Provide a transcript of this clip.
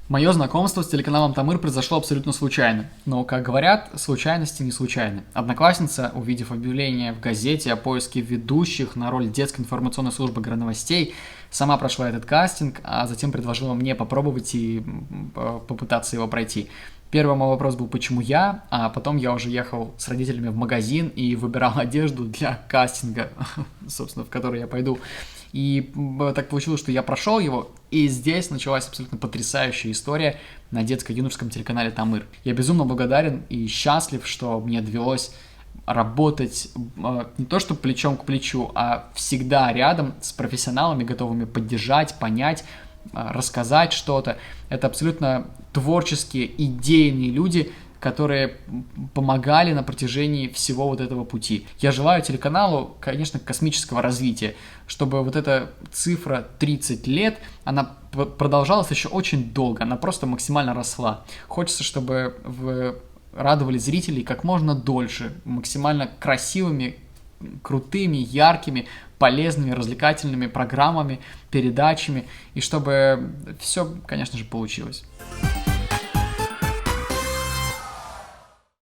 Мое знакомство с телеканалом Тамыр произошло абсолютно случайно. Но, как говорят, случайности не случайны. Одноклассница, увидев объявление в газете о поиске ведущих на роль детской информационной службы «Грановостей», сама прошла этот кастинг, а затем предложила мне попробовать и попытаться его пройти. Первый мой вопрос был, почему я, а потом я уже ехал с родителями в магазин и выбирал одежду для кастинга, собственно, в который я пойду. И так получилось, что я прошел его, и здесь началась абсолютно потрясающая история на детско-юношеском телеканале Тамыр. Я безумно благодарен и счастлив, что мне довелось работать не то что плечом к плечу, а всегда рядом с профессионалами, готовыми поддержать, понять, рассказать что-то. Это абсолютно творческие, идейные люди, которые помогали на протяжении всего вот этого пути. Я желаю телеканалу, конечно, космического развития, чтобы вот эта цифра 30 лет, она продолжалась еще очень долго, она просто максимально росла. Хочется, чтобы радовали зрителей как можно дольше, максимально красивыми, крутыми, яркими, полезными, развлекательными программами, передачами, и чтобы все, конечно же, получилось.